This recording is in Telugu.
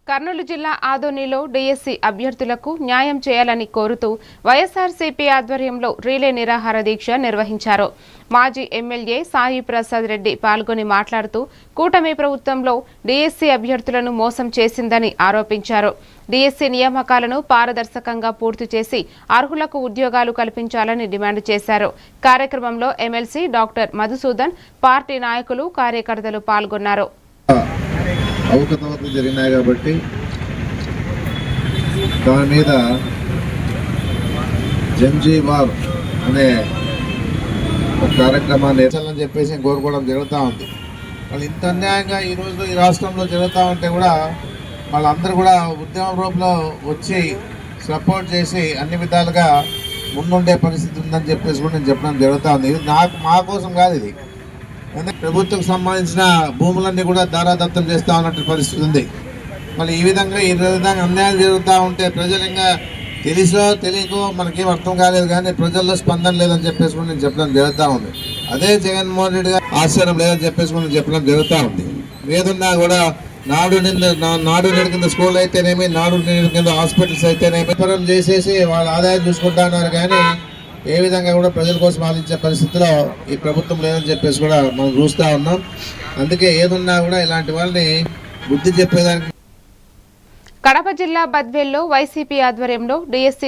కర్నూలు జిల్లా ఆదోనిలో డీఎస్సీ అభ్యర్థులకు న్యాయం చేయాలని కోరుతూ వైఎస్ఆర్సీపీ ఆధ్వర్యంలో రీలే నిరాహార దీక్ష నిర్వహించారు. మాజీ ఎమ్మెల్యే సాయి ప్రసాద్ రెడ్డి పాల్గొని మాట్లాడుతూ కూటమి ప్రభుత్వంలో డీఎస్సీ అభ్యర్థులను మోసం చేసిందని ఆరోపించారు. డీఎస్సీ నియామకాలను పారదర్శకంగా పూర్తి చేసి అర్హులకు ఉద్యోగాలు కల్పించాలని డిమాండ్ చేశారు. కార్యక్రమంలో ఎమ్మెల్సీ డాక్టర్ మధుసూదన్, పార్టీ నాయకులు, కార్యకర్తలు పాల్గొన్నారు. అవకతవకలు జరిగినాయి కాబట్టి దాని మీద జంజీవార్ అనే ఒక కార్యక్రమాన్ని అని చెప్పేసి కోరుకోవడం జరుగుతూ ఉంది. వాళ్ళు ఇంత అన్యాయంగా ఈరోజు ఈ రాష్ట్రంలో జరుగుతూ ఉంటే కూడా వాళ్ళందరూ కూడా ఉద్యమ రూపంలో వచ్చి సపోర్ట్ చేసి అన్ని విధాలుగా ముందుండే పరిస్థితి ఉందని చెప్పేసి కూడా నేను చెప్పడం జరుగుతూ ఉంది. ఇది మా కోసం కాదు, ఇది ప్రభుత్వం సంబంధించిన భూములన్నీ కూడా దారాదత్తం చేస్తూ ఉన్నట్టు పరిస్థితి ఉంది. మళ్ళీ ఈ విధంగా అన్యాయం జరుగుతూ ఉంటే ప్రజలు ఇంకా తెలుసో తెలియకో మనకేం అర్థం కాలేదు, కానీ ప్రజల్లో స్పందన లేదని చెప్పేసి కూడా నేను చెప్పడం జరుగుతూ ఉంది. అదే జగన్మోహన్ రెడ్డి గారు ఆశ్చర్యం లేదని చెప్పేసి కూడా నేను చెప్పడం జరుగుతూ ఉంది. ఏదన్నా కూడా నాడు నేడు కింద స్కూల్ అయితేనేమి, నాడు నేడు కింద హాస్పిటల్స్ అయితేనేమి వ్యాపారం చేసేసి వాళ్ళ ఆదాయం చూసుకుంటా ఉన్నారు, కానీ ఏ విధంగా కూడా ప్రజల కోసం ఆలోచించే పరిస్థితిలో ఈ ప్రభుత్వం లేదని చెప్పేసి కూడా మనం చూస్తూ ఉన్నాం. అందుకే ఏదున్నా కూడా ఇలాంటి వాళ్ళని బుద్ధి చెప్పేదానికి కడప జిల్లా బద్వేల్లో వైసీపీ ఆధ్వర్యంలో డీఎస్సీ